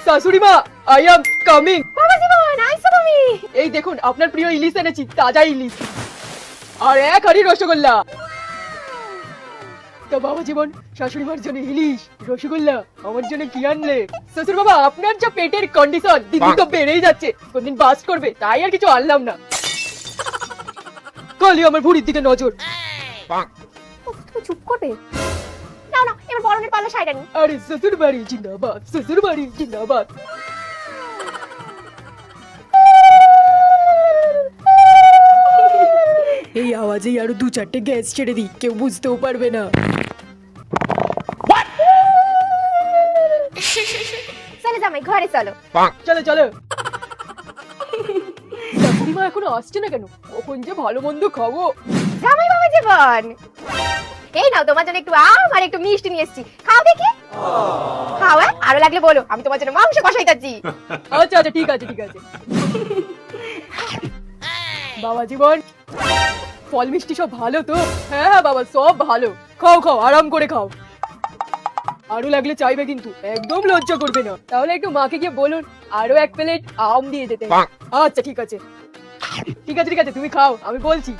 শাশুড়ি মা, I am coming. বাবা জীবন, আইছো তুমি? এই দেখুন আপনার প্রিয় ইলিশ এনেছি, তাজা ইলিশ, আর এক হাঁড়ি রসগোল্লা। তো বাবা জীবন, শাশুড়ি মার জন্য ইলিশ, রসগোল্লা, আমার জন্য কি আনলে? শ্বশুর বাবা, আপনার যা পেটের কন্ডিশন দিন দিন তো বেড়েই যাচ্ছে, কোনদিন বাস করবে, তাই আর কিছু আনলাম না। কালি আমার ভুঁড়ির দিকে নজর। তুমি চুপ করবে? নাও না, এবার বরণের পাল্লা সাইড আনি। আরে শ্বশুর বাড়ি জিন্দাবাদ, শ্বশুর বাড়ি জিন্দাবাদ। এই আওয়াজেই আরো 2-4টে গ্যাস ছেড়ে দিই, কেউ বুঝতেও পারবে না। চলে জামাই, ঘরে চলো। চলো চলো। শাশুড়ি মা এখনো আসছে না কেন? কখন যে ভালো মন্দ খাবো। জামাই বাবা জীবন, এই নাও তোমার জন্য একটু আম আর একটু মিষ্টি নিয়ে এসেছি, খাও দেখি। খাও, আরো লাগলে বলো, আমি তোমার জন্য মাংস কষাইতাছি। আচ্ছা আচ্ছা, ঠিক আছে ঠিক আছে। বাবা জীবন, ফল মিষ্টি সব ভালো তো? হ্যাঁ হ্যাঁ বাবা, সব ভালো। খাও খাও, আরাম করে খাও। আরো লাগলে চাইবে কিন্তু, একদম লজ্জা করবে না। তাহলে একটু মাকে গিয়ে বলুন আরো 1 প্লেট আম দিয়ে যেতে। আচ্ছা ঠিক আছে ঠিক আছে ঠিক আছে, তুমি খাও, আমি বলছি।